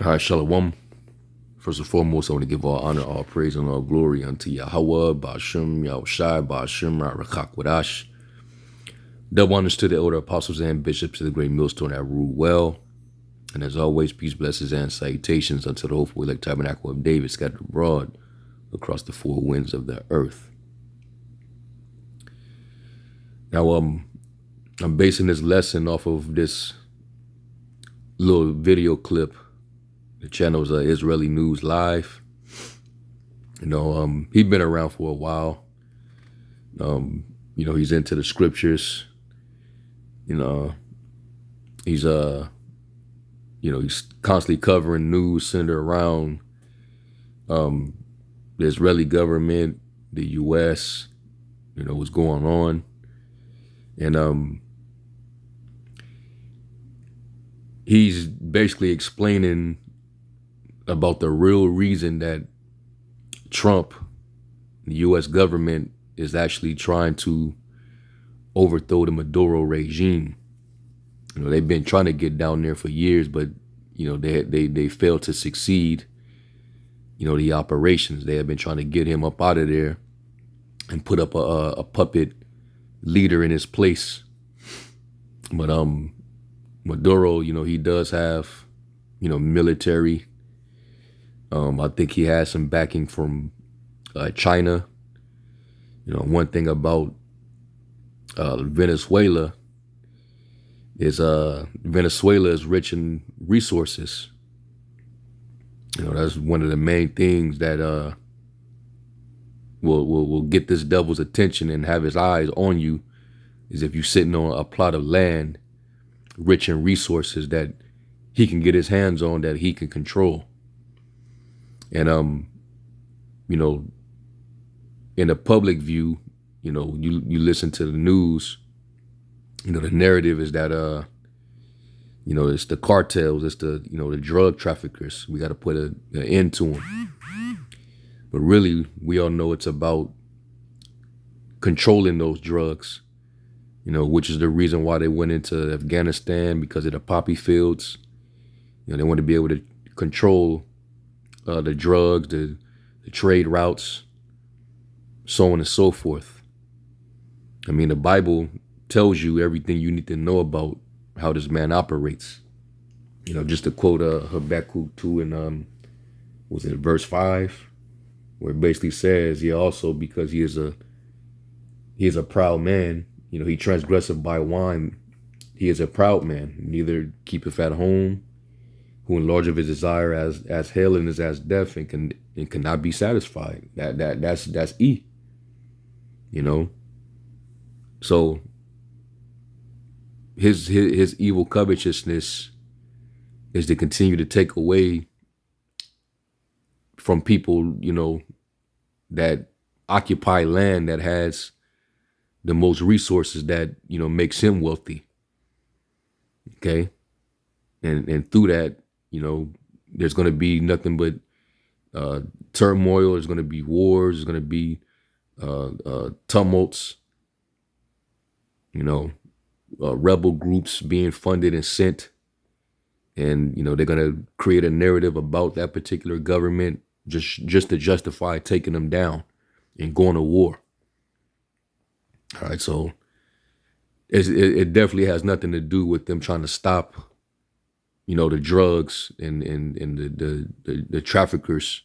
All right, Shalom. First and foremost, I want to give all honor, all praise, and all glory unto Yahweh, Ba'ashem, Yahushai, Ba'ashem, Ra'rakak, Wadash. Double honors to the elder apostles and bishops of the great millstone that rule well. And as always, peace, blessings, and salutations unto the hopeful elect tabernacle of David scattered abroad across the four winds of the earth. Now, I'm basing this lesson off of this little video clip. The channel's Israeli News Live. He's been around for a while. He's into the scriptures. He's he's constantly covering news centered around the Israeli government, the U.S. What's going on, and he's basically explaining about the real reason that Trump, the U.S. government, is actually trying to overthrow the Maduro regime. They've been trying to get down there for years, but they failed to succeed. The operations, they have been trying to get him up out of there and put up a puppet leader in his place. But Maduro, he does have military. I think he has some backing from China. One thing about Venezuela is Venezuela is rich in resources. That's one of the main things that will get this devil's attention and have his eyes on you, is if you're sitting on a plot of land rich in resources that he can get his hands on, that he can control. And in the public view, you listen to the news, the narrative is that it's the cartels, it's the drug traffickers. We got to put an end to them. But really, we all know it's about controlling those drugs, which is the reason why they went into Afghanistan, because of the poppy fields. They want to be able to control the drugs, the trade routes, so on and so forth. I mean, the Bible tells you everything you need to know about how this man operates. Just to quote Habakkuk 2 and was it verse 5, where it basically says, yeah, also because he is a proud man, he transgresseth by wine, he is a proud man, neither keepeth at home, who enlargeth his desire as hell and is as death, and cannot be satisfied. That's E. So his evil covetousness is to continue to take away from people, that occupy land that has the most resources, that makes him wealthy. Okay, and through that, there's going to be nothing but turmoil. There's going to be wars. There's going to be tumults. Rebel groups being funded and sent, and they're going to create a narrative about that particular government just to justify taking them down and going to war. All right, so it definitely has nothing to do with them trying to stop the drugs and the traffickers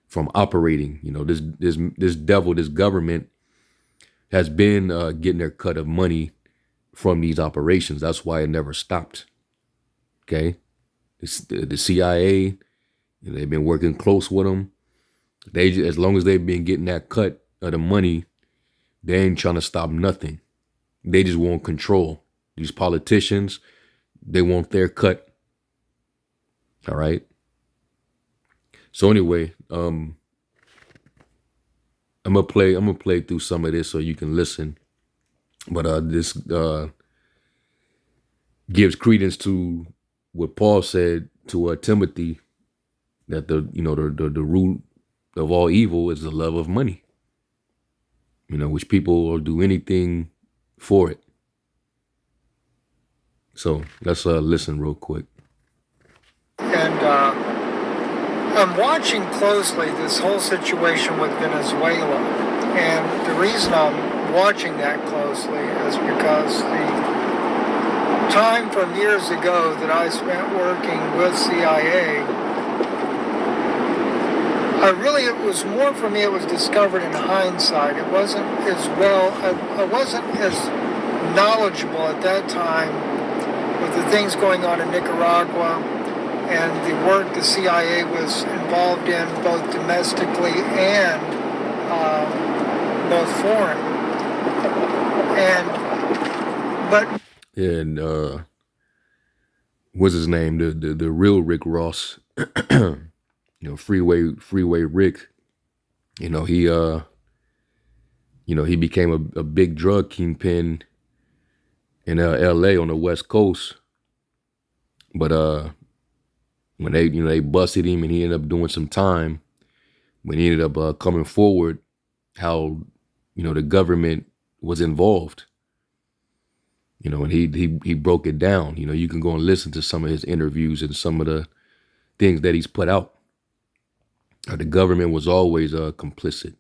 from operating. This devil, this government has been getting their cut of money from these operations. That's why it never stopped. Okay, the CIA, they've been working close with them. As long as they've been getting that cut of the money, they ain't trying to stop nothing. They just want control. These politicians, they want their cut. All right. So anyway, I'm gonna play through some of this so you can listen. But this gives credence to what Paul said to Timothy, that the root of all evil is the love of money. Which people will do anything for it. So let's listen real quick. Okay. And I'm watching closely this whole situation with Venezuela. And the reason I'm watching that closely is because the time from years ago that I spent working with CIA, it was more for me, it was discovered in hindsight. It wasn't as well, I wasn't as knowledgeable at that time with the things going on in Nicaragua and the work the CIA was involved in both domestically and both foreign. And what's his name? The real Rick Ross, Freeway Rick. He became a big drug kingpin in L.A. on the West Coast. But when they busted him and he ended up doing some time, when he ended up coming forward, how the government was involved. And he broke it down. You can go and listen to some of his interviews and some of the things that he's put out. The government was always complicit.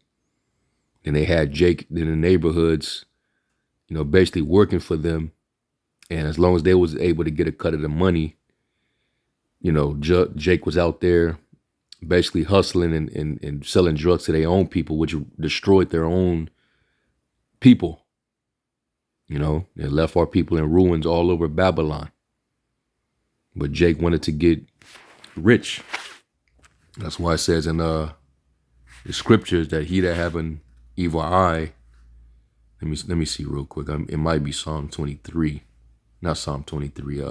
And they had Jake in the neighborhoods, basically working for them. And as long as they was able to get a cut of the money, Jake was out there basically hustling and selling drugs to their own people, which destroyed their own people. It left our people in ruins all over Babylon. But Jake wanted to get rich. That's why it says in the scriptures that he that have an evil eye. Let me see real quick. It might be Psalm 23, not Psalm 23.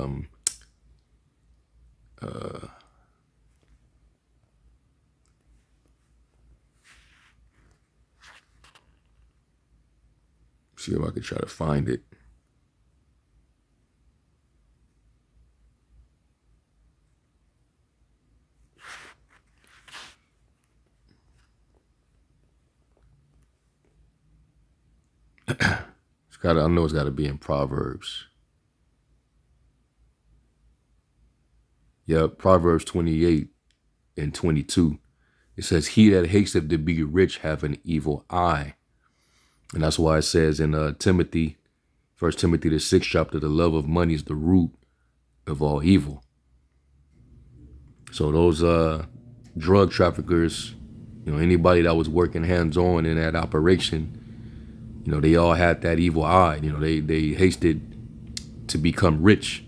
See if I can try to find it. I know it's got to be in Proverbs. Yeah, Proverbs 28 and 22. It says, he that hateth to be rich have an evil eye. And that's why it says in Timothy, 1 Timothy, the 6th chapter, the love of money is the root of all evil. So those drug traffickers, anybody that was working hands-on in that operation, they all had that evil eye. They hasted to become rich.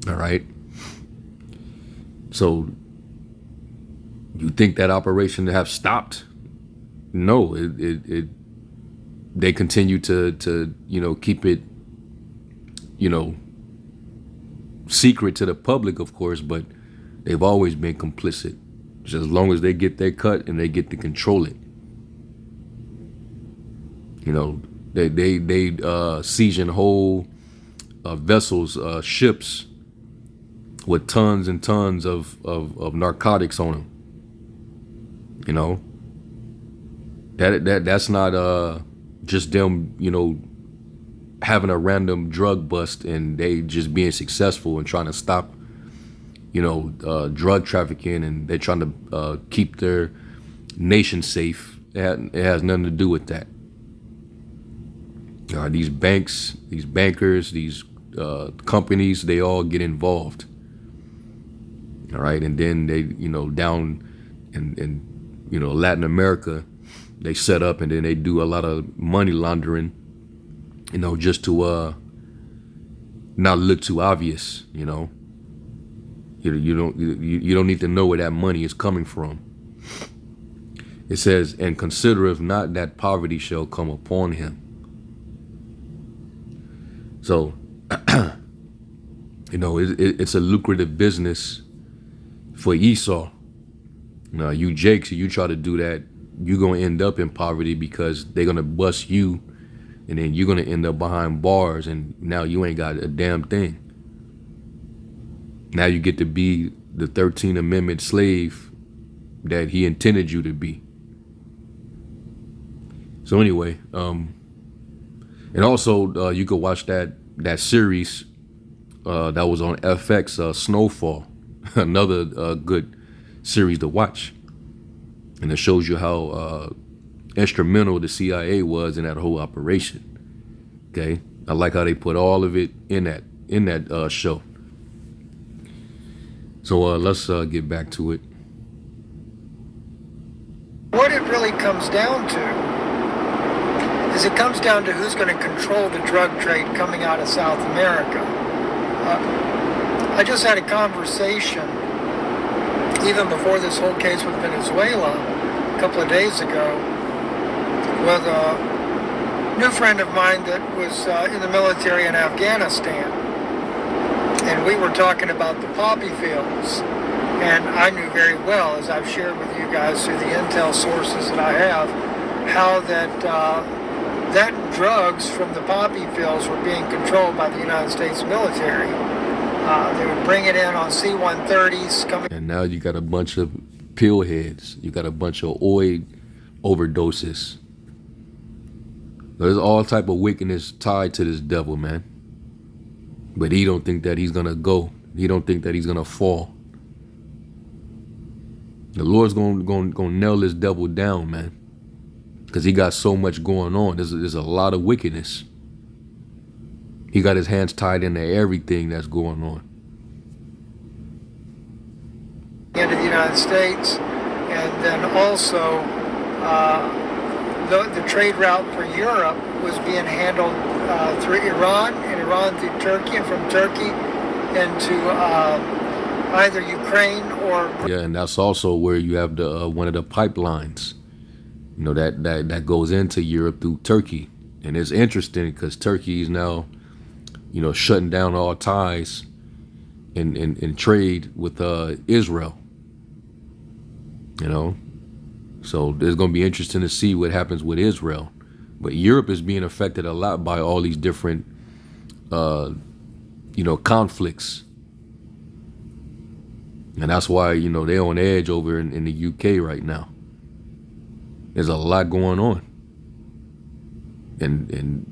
All right. So you think that operation to have stopped? No, they continue to keep it, secret to the public, of course, but they've always been complicit. Just as long as they get their cut and they get to control it. They sieging whole vessels, ships with tons and tons of narcotics on them. That's not just them, having a random drug bust and they just being successful and trying to stop, drug trafficking, and they're trying to keep their nation safe. It has nothing to do with that. These banks, these bankers, these companies, they all get involved. All right, and then they, down in Latin America, they set up and then they do a lot of money laundering, just to not look too obvious. You don't need to know where that money is coming from. It says, and considereth not that poverty shall come upon him. So, it's a lucrative business for Esau. Now, you Jakes, you try to do that, you're going to end up in poverty because they're going to bust you, and then you're going to end up behind bars, and now you ain't got a damn thing. Now you get to be the 13th Amendment slave that he intended you to be. So anyway, and also you could watch that series that was on FX, Snowfall. Another good series to watch, and it shows you how instrumental the CIA was in that whole operation. Okay, I like how they put all of it in that show. So let's get back to it. What it really comes down to is it comes down to who's going to control the drug trade coming out of South America. I just had a conversation even before this whole case with Venezuela a couple of days ago with a new friend of mine that was in the military in Afghanistan. And we were talking about the poppy fields. And I knew very well, as I've shared with you guys through the intel sources that I have, how that drugs from the poppy fields were being controlled by the United States military. They would bring it in on C-130s coming. And now you got a bunch of pill heads. You got a bunch of oid overdoses. There's all type of wickedness tied to this devil, man. But he don't think that he's gonna go. He don't think that he's gonna fall. The Lord's gonna nail this devil down, man. Because he got so much going on. There's a lot of wickedness. He got his hands tied into everything that's going on. Into the United States, and then also the trade route for Europe was being handled through Iran, and Iran through Turkey, and from Turkey into either Ukraine or... Yeah, and that's also where you have the one of the pipelines, you know, that goes into Europe through Turkey. And it's interesting because Turkey is now, you know, shutting down all ties in trade with Israel. You know, so it's going to be interesting to see what happens with Israel. But Europe is being affected a lot by all these different, you know, conflicts. And that's why, you know, they're on edge over in the UK right now. There's a lot going on. And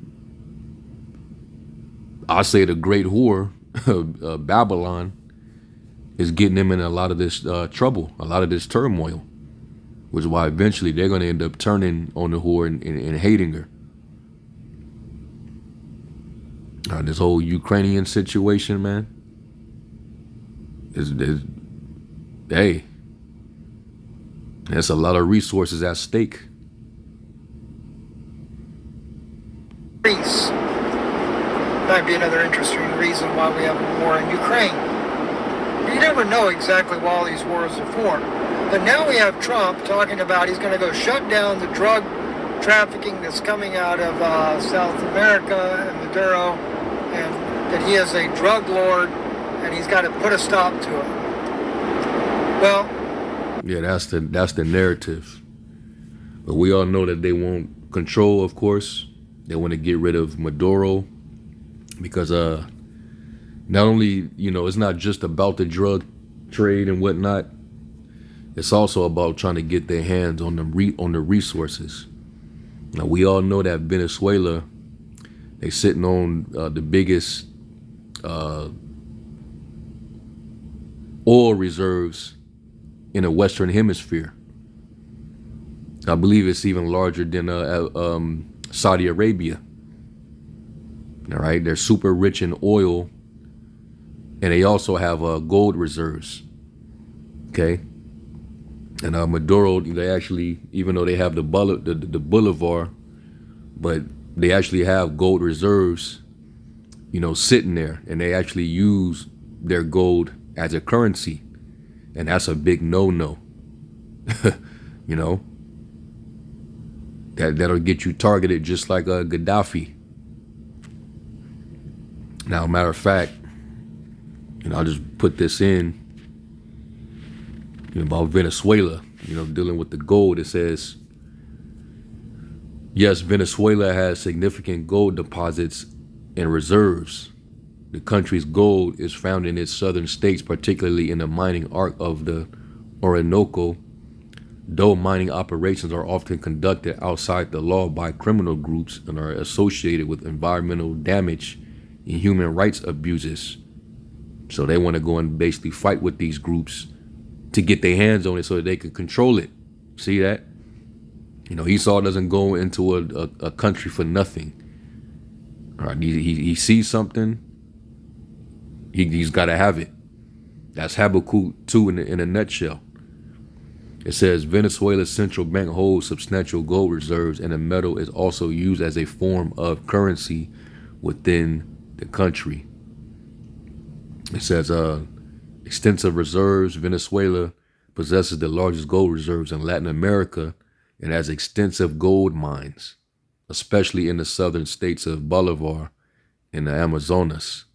I say the great whore, Babylon, is getting them in a lot of this trouble, a lot of this turmoil, which is why eventually they're going to end up turning on the whore and hating her. This whole Ukrainian situation, man, hey, there's a lot of resources at stake. Greece might be another interesting reason why we have a war in Ukraine. You never know exactly why all these wars are formed. But now we have Trump talking about he's going to go shut down the drug trafficking that's coming out of South America and Maduro, and that he is a drug lord and he's got to put a stop to it. Well, yeah, that's the narrative. But we all know that they want control, of course. They want to get rid of Maduro because not only, you know, it's not just about the drug trade and whatnot. It's also about trying to get their hands on the resources. Now, we all know that Venezuela, they sitting on the biggest oil reserves in the Western Hemisphere. I believe it's even larger than Saudi Arabia. All right, they're super rich in oil, and they also have gold reserves. Okay, and Maduro, they actually, even though they have the Bolivar, but they actually have gold reserves, you know, sitting there, and they actually use their gold as a currency, and that's a big no-no. You know, that'll get you targeted just like Gaddafi. Now, matter of fact, you know, I'll just put this in, you know, about Venezuela, you know, dealing with the gold. It says, yes, Venezuela has significant gold deposits and reserves. The country's gold is found in its southern states, particularly in the mining arc of the Orinoco. Though mining operations are often conducted outside the law by criminal groups and are associated with environmental damage and human rights abuses. So they want to go and basically fight with these groups to get their hands on it so that they can control it. See that? Esau doesn't go into a country for nothing. All right, he sees something, he's got to have it. That's Habakkuk 2 in a nutshell. It says Venezuela's central bank holds substantial gold reserves, and the metal is also used as a form of currency within the country. It says extensive reserves. Venezuela possesses the largest gold reserves in Latin America and has extensive gold mines, especially in the southern states of Bolivar and the Amazonas.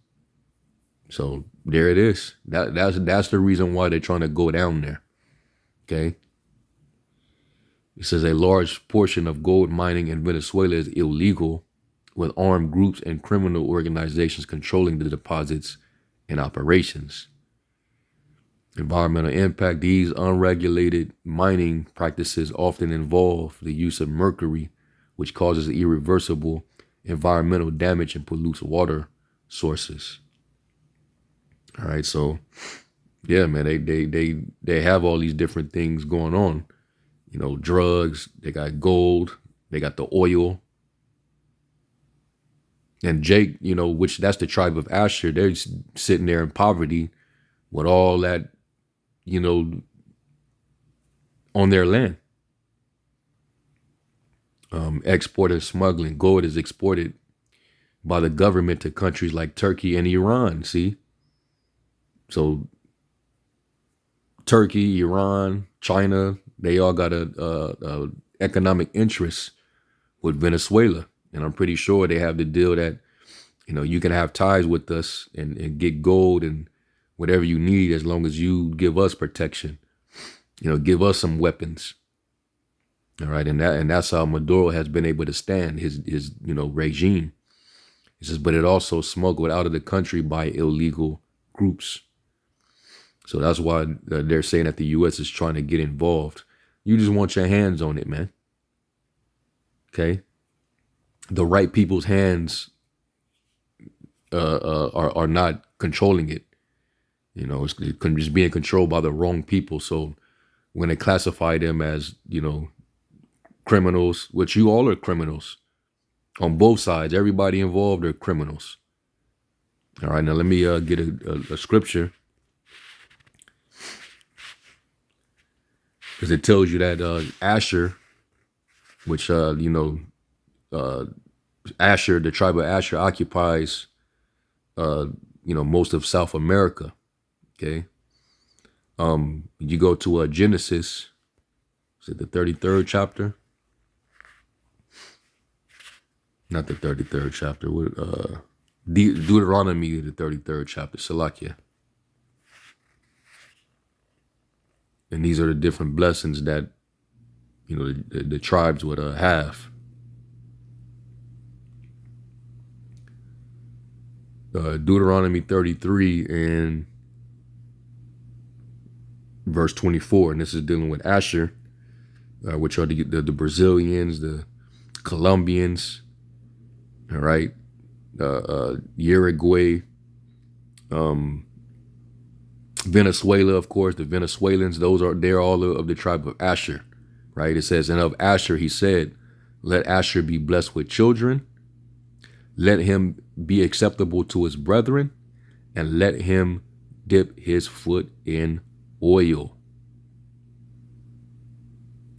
So there it is. That's the reason why they're trying to go down there. Okay. It says a large portion of gold mining in Venezuela is illegal, with armed groups and criminal organizations controlling the deposits and operations. Environmental impact. These unregulated mining practices often involve the use of mercury, which causes irreversible environmental damage and pollutes water sources. All right, so yeah, man, they have all these different things going on. Drugs, they got gold, they got the oil. And Jake, which that's the tribe of Asher, they're sitting there in poverty with all that, on their land. Export and smuggling. Gold is exported by the government to countries like Turkey and Iran, see? So Turkey, Iran, China, they all got a economic interest with Venezuela. And I'm pretty sure they have the deal that, you can have ties with us and get gold and whatever you need as long as you give us protection, give us some weapons. All right. And that's how Maduro has been able to stand his regime. He says, but it also smuggled out of the country by illegal groups. So that's why they're saying that the U.S. is trying to get involved. You just want your hands on it, man. Okay. The right people's hands are not controlling it. It's just being controlled by the wrong people. So when they classify them as, criminals, which you all are criminals on both sides, everybody involved are criminals. All right, now let me get a scripture, because it tells you that Asher, which Asher, the tribe of Asher, occupies most of South America. Okay. You go to Genesis, is it the 33rd chapter? Not the 33rd chapter. Deuteronomy, the 33rd chapter, Salakia. And these are the different blessings that, the tribes would have. Deuteronomy 33 and verse 24, and this is dealing with Asher, which are the Brazilians, the Colombians, all right, Uruguay, Venezuela, of course, the Venezuelans, they're all of the tribe of Asher, right? It says, and of Asher he said, let Asher be blessed with children, let him be acceptable to his brethren, and let him dip his foot in oil.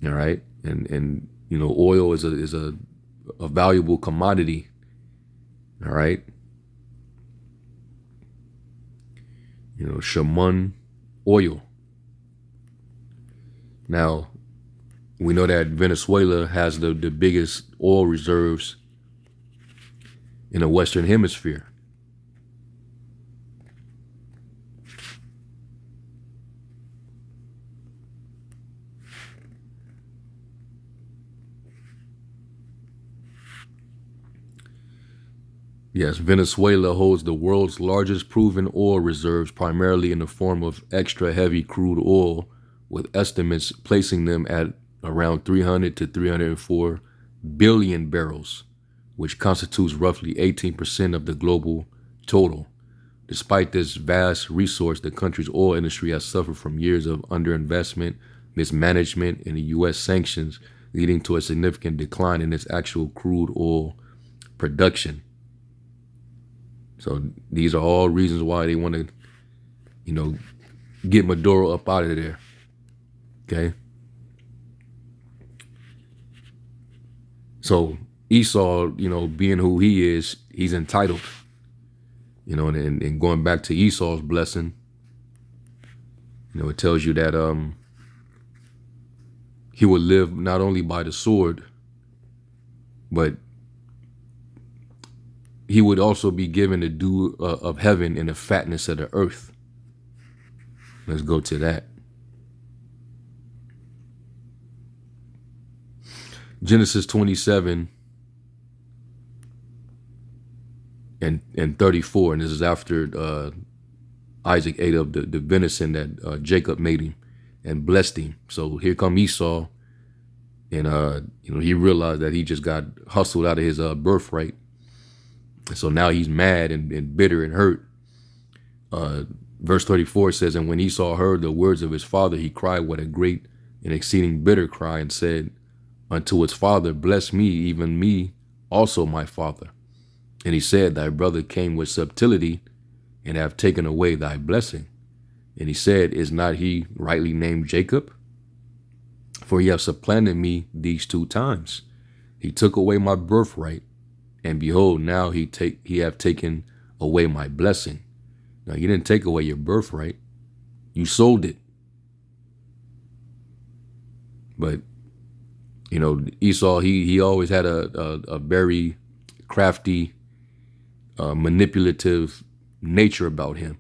All right. And oil is a valuable commodity. All right. Shaman oil. Now, we know that Venezuela has the biggest oil reserves in the Western Hemisphere. Yes, Venezuela holds the world's largest proven oil reserves, primarily in the form of extra heavy crude oil, with estimates placing them at around 300 to 304 billion barrels, which constitutes roughly 18% of the global total. Despite this vast resource, the country's oil industry has suffered from years of underinvestment, mismanagement, and the U.S. sanctions, leading to a significant decline in its actual crude oil production. So these are all reasons why they want to, get Maduro up out of there. Okay. So Esau, being who he is, he's entitled. And going back to Esau's blessing, it tells you that he would live not only by the sword, but he would also be given the dew of heaven and the fatness of the earth. Let's go to that. Genesis 27 and 34, and this is after Isaac ate of the venison that Jacob made him and blessed him. So here come Esau, and he realized that he just got hustled out of his birthright. And so now he's mad and bitter and hurt. Verse 34 says, and when Esau heard the words of his father, he cried with a great and exceeding bitter cry and said unto his father, bless me, even me also my father. And he said, thy brother came with subtlety and have taken away thy blessing. And he said, is not he rightly named Jacob? For he hath supplanted me these 2 times. He took away my birthright, and behold, now he have taken away my blessing. Now, he didn't take away your birthright. You sold it. But, Esau, he always had a very crafty, manipulative nature about him.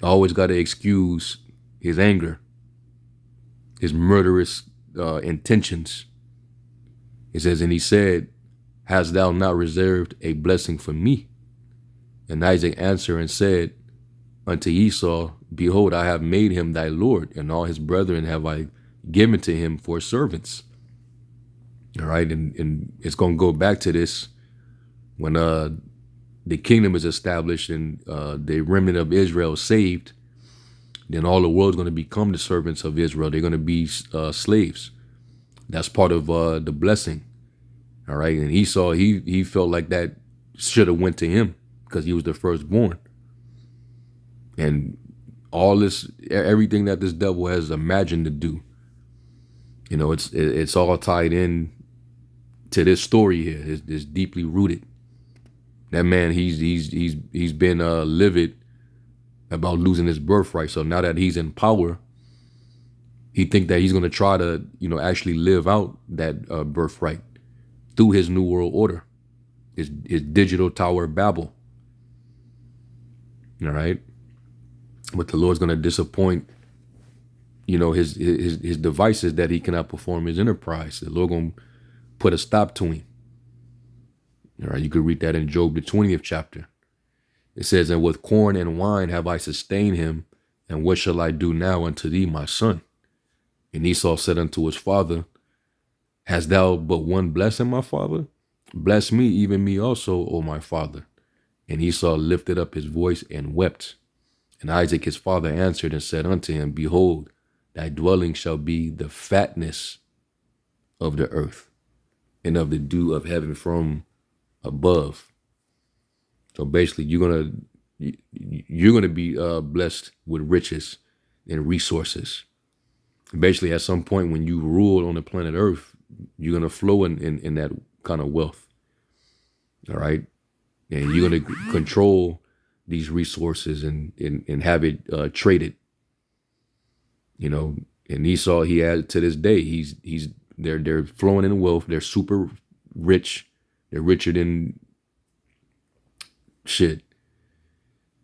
Always got to excuse his anger, his murderous intentions. It says, and he said, hast thou not reserved a blessing for me? And Isaac answered and said unto Esau, behold, I have made him thy lord, and all his brethren have I given to him for servants. All right, and it's going to go back to this when the kingdom is established and the remnant of Israel is saved. Then all the world's going to become the servants of Israel. They're going to be slaves. That's part of the blessing. All right, and Esau, he felt like that should have went to him because he was the firstborn. And all this, everything that this devil has imagined to do, it's all tied in to this story here. It's deeply rooted. That man, he's been livid about losing his birthright. So now that he's in power, he think that he's going to try to, actually live out that birthright through his new world order, his digital Tower of Babel. All right. But the Lord's going to disappoint, his devices that he cannot perform his enterprise. The Lord going to put a stop to him. All right. You could read that in Job, the 20th chapter. It says, and with corn and wine have I sustained him. And what shall I do now unto thee, my son? And Esau said unto his father, hast thou but one blessing, my father? Bless me, even me also, O my father. And Esau lifted up his voice and wept. And Isaac his father answered and said unto him, behold, thy dwelling shall be the fatness of the earth and of the dew of heaven from above. So basically, you're gonna be blessed with riches and resources. Basically, at some point when you rule on the planet Earth, you're gonna flow in that kind of wealth. All right, and you're gonna control these resources and have it traded. And Esau, he had to this day, they're flowing in wealth. They're super rich. They're richer than shit.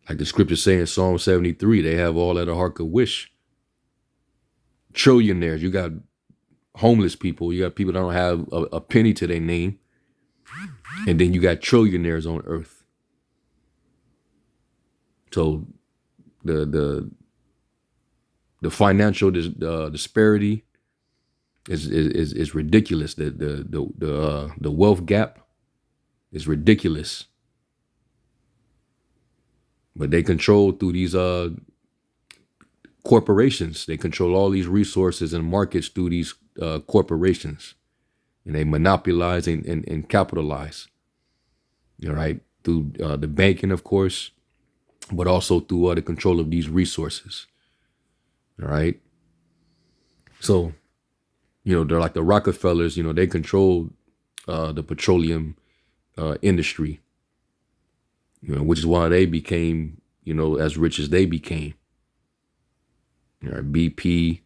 Like the scriptures say in Psalm 73, they have all that a heart could wish. Trillionaires. You got homeless people. You got people that don't have a penny to their name. And then you got trillionaires on earth. So the financial disparity is ridiculous. The wealth gap is ridiculous. But they control through these corporations. They control all these resources and markets through these corporations, and they monopolize and capitalize. All right, through the banking, of course, but also through the control of these resources. All right, so they're like the Rockefellers. They control the petroleum industry. Which is why they became as rich as they became. All right, BP.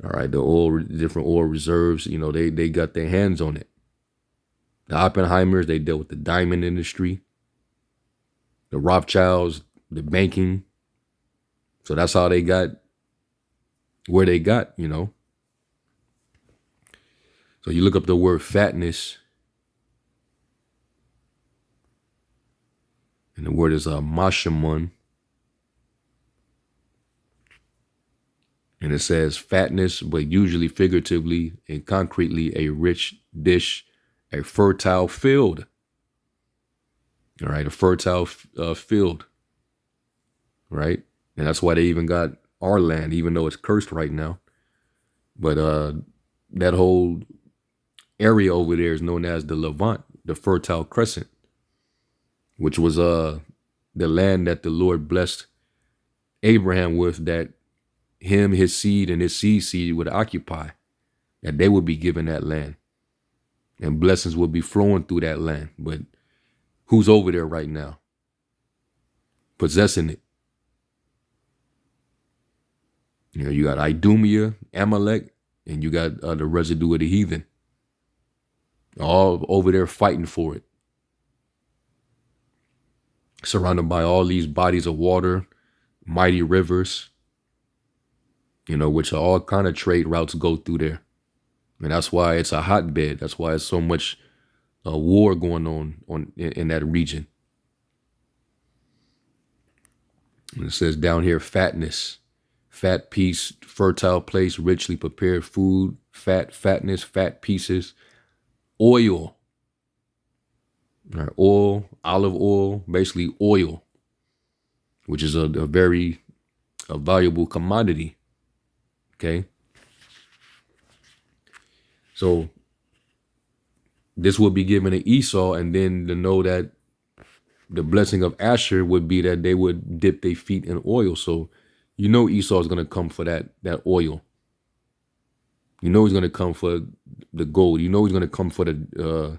All right, different oil reserves. They got their hands on it. The Oppenheimers, they dealt with the diamond industry. The Rothschilds, the banking. So that's how they got where they got. So you look up the word fatness, and the word is mashamun. And it says fatness, but usually figuratively and concretely a rich dish, a fertile field. All right, a fertile field. Right? And that's why they even got our land, even though it's cursed right now. But that whole area over there is known as the Levant, the Fertile Crescent, which was the land that the Lord blessed Abraham with, that him, his seed, and his seed would occupy, that they would be given that land. And blessings would be flowing through that land. But who's over there right now? Possessing it. You got Idumea, Amalek, and you got the residue of the heathen. All over there fighting for it. Surrounded by all these bodies of water, mighty rivers, which are all kind of trade routes go through there. And that's why it's a hotbed. That's why there's so much war going on in that region. And it says down here, fatness, fat piece, fertile place, richly prepared food, fatness, fat pieces, oil. All right, oil, olive oil, basically oil, which is a very valuable commodity. Okay. So this would be given to Esau, and then to know that the blessing of Asher would be that they would dip their feet in oil. So Esau is going to come for that oil. He's going to come for the gold. He's going to come for the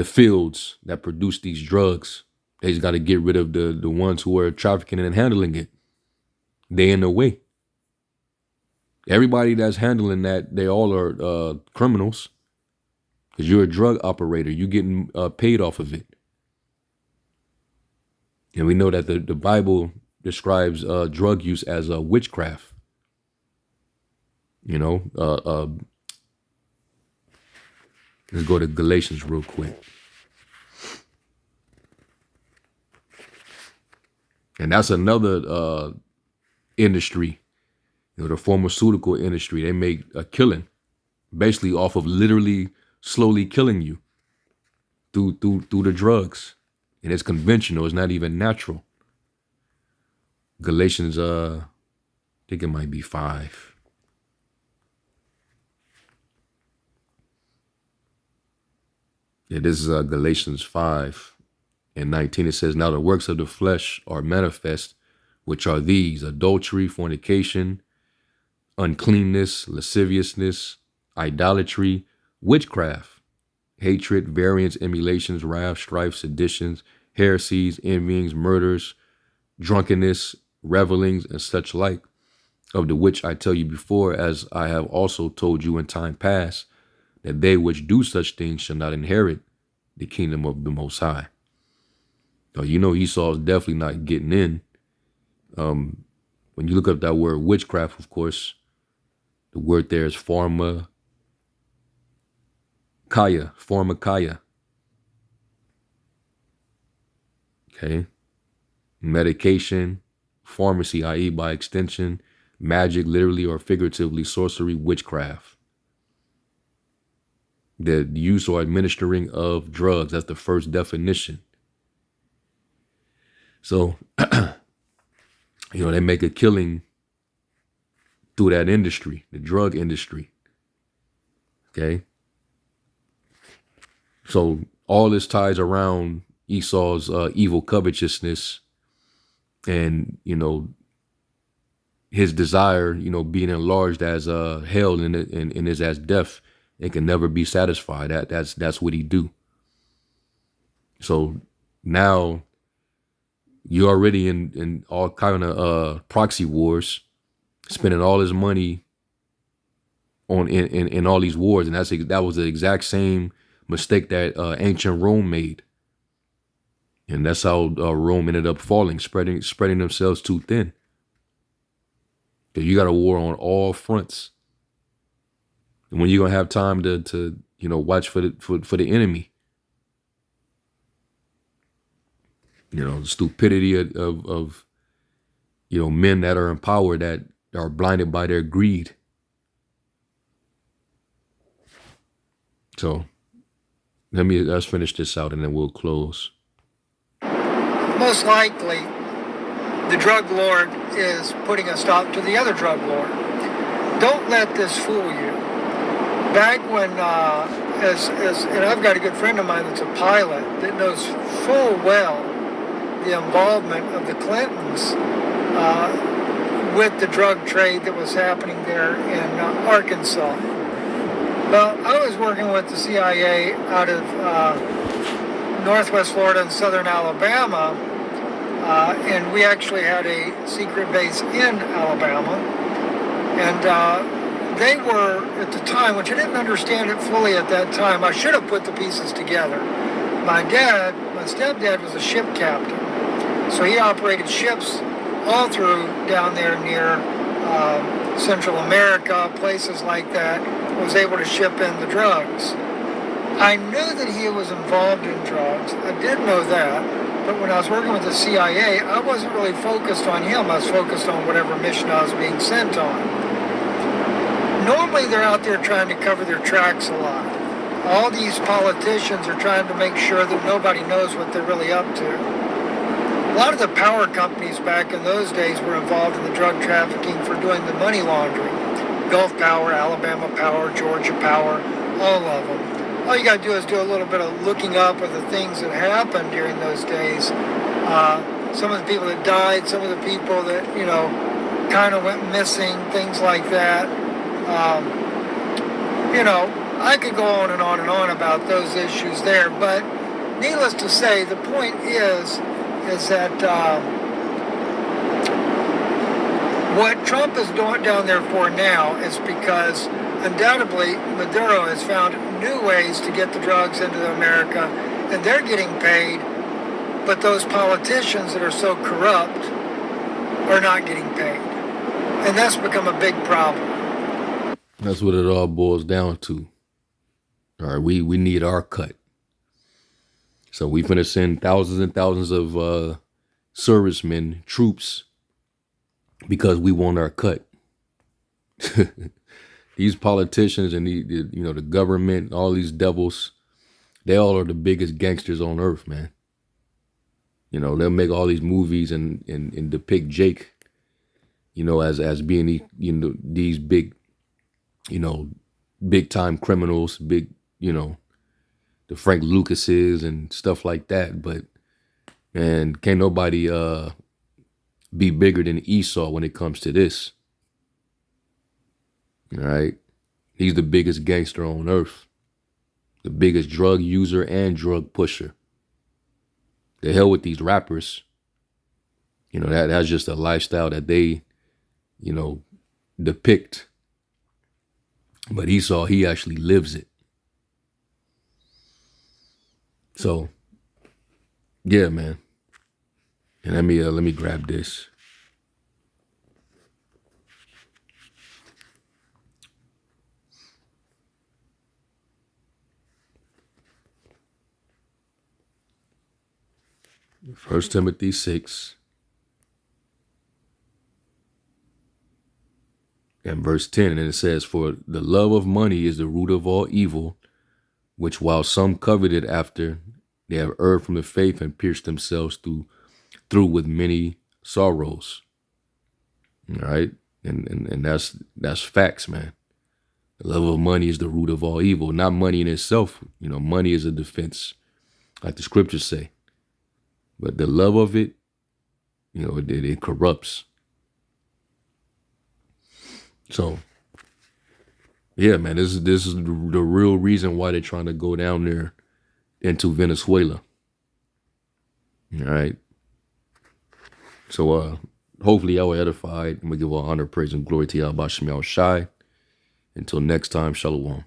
fields that produce these drugs. He's got to get rid of the ones who are trafficking and handling it. They in the way. Everybody that's handling that, they all are criminals. Because you're a drug operator. You're getting paid off of it. And we know that the Bible describes drug use as witchcraft. Let's go to Galatians real quick. And that's another industry, the pharmaceutical industry. They make a killing basically off of literally slowly killing you through the drugs. And it's conventional. It's not even natural. Galatians, I think it might be 5. Yeah, this is Galatians 5:19. It says, now the works of the flesh are manifest, which are these: adultery, fornication, uncleanness, lasciviousness, idolatry, witchcraft, hatred, variance, emulations, wrath, strife, seditions, heresies, envyings, murders, drunkenness, revelings, and such like, of the which I tell you before, as I have also told you in time past, that they which do such things shall not inherit the kingdom of the Most High. So Esau is definitely not getting in. When you look up that word witchcraft, of course, the word there is pharmakaya. Okay. Medication, pharmacy, i.e. by extension, magic, literally or figuratively, sorcery, witchcraft. The use or administering of drugs. That's the first definition. So, they make a killing through that industry, the drug industry. Okay. So all this ties around Esau's evil covetousness and, his desire, being enlarged as hell and is as death. It can never be satisfied. That's what he do. So now you're already in all kind of proxy wars, spending all his money on in all these wars, and that was the exact same mistake that ancient Rome made, and that's how Rome ended up falling, spreading themselves too thin. Because you got a war on all fronts, and when you gonna have time to watch for the enemy? The stupidity of men that are in power that are blinded by their greed. So let's finish this out and then we'll close. Most likely, the drug lord is putting a stop to the other drug lord. Don't let this fool you. Back when, and I've got a good friend of mine that's a pilot that knows full well the involvement of the Clintons with the drug trade that was happening there in Arkansas. Well, I was working with the CIA out of Northwest Florida and Southern Alabama, and we actually had a secret base in Alabama. And they were, at the time, which I didn't understand it fully at that time, I should have put the pieces together. My stepdad was a ship captain. So he operated ships all through down there near Central America, places like that, was able to ship in the drugs. I knew that he was involved in drugs. I did know that. But when I was working with the CIA, I wasn't really focused on him. I was focused on whatever mission I was being sent on. Normally they're out there trying to cover their tracks a lot. All these politicians are trying to make sure that nobody knows what they're really up to. A lot of the power companies back in those days were involved in the drug trafficking for doing the money laundering. Gulf Power, Alabama Power, Georgia Power, all of them. All you got to do is do a little bit of looking up of the things that happened during those days. Some of the people that died, some of the people that, kind of went missing, things like that. I could go on and on and on about those issues there, but needless to say, the point is that what Trump is doing down there for now is because undoubtedly Maduro has found new ways to get the drugs into America, and they're getting paid, but those politicians that are so corrupt are not getting paid. And that's become a big problem. That's what it all boils down to. All right, we need our cut. So we finna send thousands and thousands of servicemen, troops, because we want our cut. These politicians and the government, all these devils, they all are the biggest gangsters on earth, man. They'll make all these movies and depict Jake, as being these big, big time criminals, big, the Frank Lucases and stuff like that. But man, can't nobody be bigger than Esau when it comes to this. All right, he's the biggest gangster on earth, the biggest drug user and drug pusher. The hell with these rappers. That's just a lifestyle that they, depict. But Esau, he actually lives it. So, yeah, man. And let me grab this. First Timothy 6 and verse 10, and it says, "For the love of money is the root of all evil, which while some coveted after, they have erred from the faith and pierced themselves through through with many sorrows. All right. And that's facts, man. The love of money is the root of all evil. Not money in itself. Money is a defense, like the scriptures say. But the love of it, it corrupts. So, yeah, man, this is the real reason why they're trying to go down there into Venezuela. All right. So, hopefully y'all were edified. I'm going to give all honor, praise, and glory to Yahweh Shai. Until next time, Shalom.